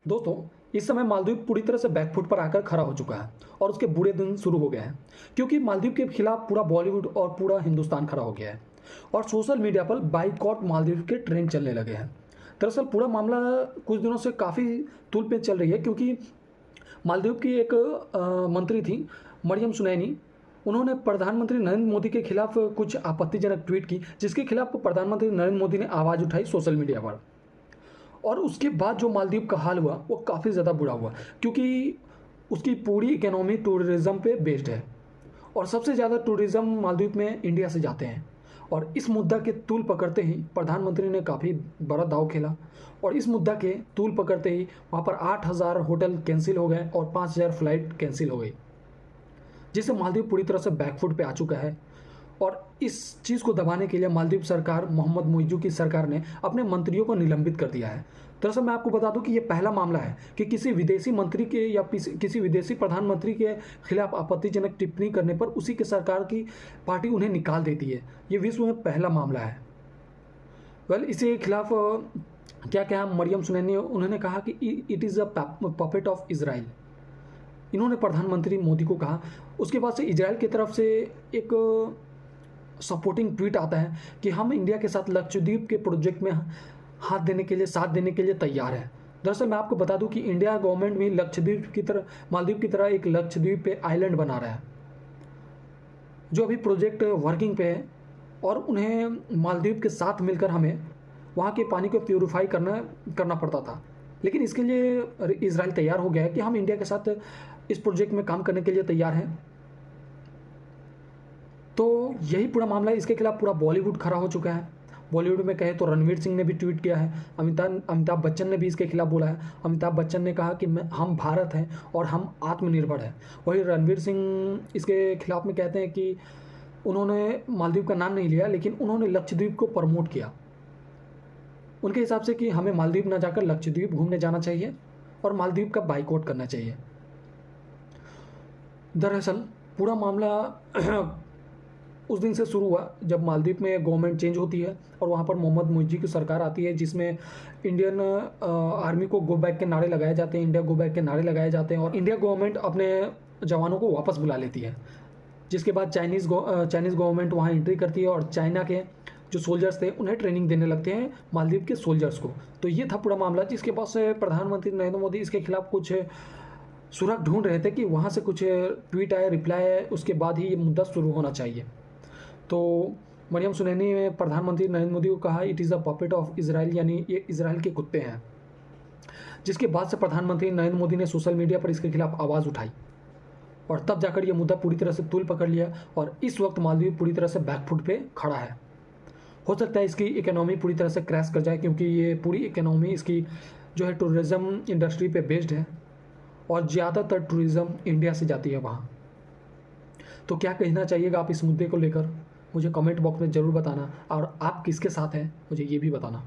दोस्तों, इस समय मालदीव पूरी तरह से बैकफुट पर आकर खड़ा हो चुका है और उसके बुरे दिन शुरू हो गए हैं, क्योंकि मालदीव के खिलाफ पूरा बॉलीवुड और पूरा हिंदुस्तान खड़ा हो गया है और सोशल मीडिया पर बाइकॉट मालदीव के ट्रेंड चलने लगे हैं। दरअसल पूरा मामला कुछ दिनों से काफ़ी तूल पे चल रही है, क्योंकि मालदीव की एक मंत्री थी, मरियम सुनैनी। उन्होंने प्रधानमंत्री नरेंद्र मोदी के खिलाफ कुछ आपत्तिजनक ट्वीट की, जिसके खिलाफ प्रधानमंत्री नरेंद्र मोदी ने आवाज़ उठाई सोशल मीडिया पर। और उसके बाद जो मालदीव का हाल हुआ वो काफ़ी ज़्यादा बुरा हुआ, क्योंकि उसकी पूरी इकोनॉमी टूरिज़्म पे बेस्ड है और सबसे ज़्यादा टूरिज़्म मालदीव में इंडिया से जाते हैं। और इस मुद्दा के तूल पकड़ते ही प्रधानमंत्री ने काफ़ी बड़ा दांव खेला और इस मुद्दा के तूल पकड़ते ही वहाँ पर 8,000 होटल कैंसिल हो गए और 5,000 फ्लाइट कैंसिल हो गई, जिससे मालदीव पूरी तरह से बैकफुट पे आ चुका है। और इस चीज़ को दबाने के लिए मालदीव सरकार, मोहम्मद मुइज़्ज़ू की सरकार ने अपने मंत्रियों को निलंबित कर दिया है। दरअसल मैं आपको बता दूं कि ये पहला मामला है कि किसी विदेशी मंत्री के या किसी विदेशी प्रधानमंत्री के खिलाफ आपत्तिजनक टिप्पणी करने पर उसी के सरकार की पार्टी उन्हें निकाल देती है। ये विश्व में पहला मामला है। इसके खिलाफ क्या क्या मरियम सुनैनी, उन्होंने कहा कि it is a puppet of Israel. इन्होंने प्रधानमंत्री मोदी को कहा। उसके बाद से इजराइल की तरफ से एक सपोर्टिंग ट्वीट आता है कि हम इंडिया के साथ लक्षद्वीप के प्रोजेक्ट में साथ देने के लिए तैयार है। दरअसल मैं आपको बता दूं कि इंडिया गवर्नमेंट भी लक्षद्वीप की तरह, मालदीव की तरह एक लक्षद्वीप पे आइलैंड बना रहा है, जो अभी प्रोजेक्ट वर्किंग पे है। और उन्हें मालदीव के साथ मिलकर हमें वहाँ के पानी को प्यूरिफाई करना पड़ता था, लेकिन इसके लिए इजराइल तैयार हो गया है कि हम इंडिया के साथ इस प्रोजेक्ट में काम करने के लिए तैयार हैं। तो यही पूरा मामला है। इसके खिलाफ पूरा बॉलीवुड खड़ा हो चुका है। बॉलीवुड में कहे तो रणवीर सिंह ने भी ट्वीट किया है, अमिताभ बच्चन ने भी इसके खिलाफ बोला है। अमिताभ बच्चन ने कहा कि हम भारत हैं और हम आत्मनिर्भर हैं। वही रणवीर सिंह इसके खिलाफ में कहते हैं कि उन्होंने मालदीव का नाम नहीं लिया, लेकिन उन्होंने लक्षद्वीप को प्रमोट किया उनके हिसाब से कि हमें मालदीव ना जाकर लक्षद्वीप घूमने जाना चाहिए और मालदीव का बाइकआउट करना चाहिए। दरअसल पूरा मामला उस दिन से शुरू हुआ जब मालदीव में गवर्नमेंट चेंज होती है और वहाँ पर मोहम्मद मुइज़्ज़ू की सरकार आती है, जिसमें इंडियन आर्मी को गो बैक के नारे लगाए जाते हैं, इंडिया गो बैक के नारे लगाए जाते हैं और इंडिया गवर्नमेंट अपने जवानों को वापस बुला लेती है। जिसके बाद चाइनीज़ गवर्नमेंट वहाँ एंट्री करती है और चाइना के जो सोल्जर्स थे उन्हें ट्रेनिंग देने लगते हैं मालदीव के सोल्जर्स को। तो ये था पूरा मामला, जिसके बाद से प्रधानमंत्री नरेंद्र मोदी इसके खिलाफ कुछ सुराग ढूंढ रहे थे कि वहाँ से कुछ ट्वीट आए, रिप्लाई आए, उसके बाद ही ये मुद्दा शुरू होना चाहिए। तो मरियम सुनैनी ने प्रधानमंत्री नरेंद्र मोदी को कहा it is a puppet of Israel, यानी ये इजराइल के कुत्ते हैं। जिसके बाद से प्रधानमंत्री नरेंद्र मोदी ने सोशल मीडिया पर इसके खिलाफ आवाज़ उठाई और तब जाकर ये मुद्दा पूरी तरह से तूल पकड़ लिया और इस वक्त मालदीव पूरी तरह से बैकफुट पे खड़ा है। हो सकता है इसकी इकोनॉमी पूरी तरह से क्रैश कर जाए, क्योंकि ये पूरी इकोनॉमी इसकी जो है टूरिज़्म इंडस्ट्री पे बेस्ड है और ज़्यादातर टूरिज़्म इंडिया से जाती है वहाँ। तो क्या कहना चाहिएगा आप इस मुद्दे को लेकर, मुझे कमेंट बॉक्स में ज़रूर बताना और आप किसके साथ हैं मुझे ये भी बताना।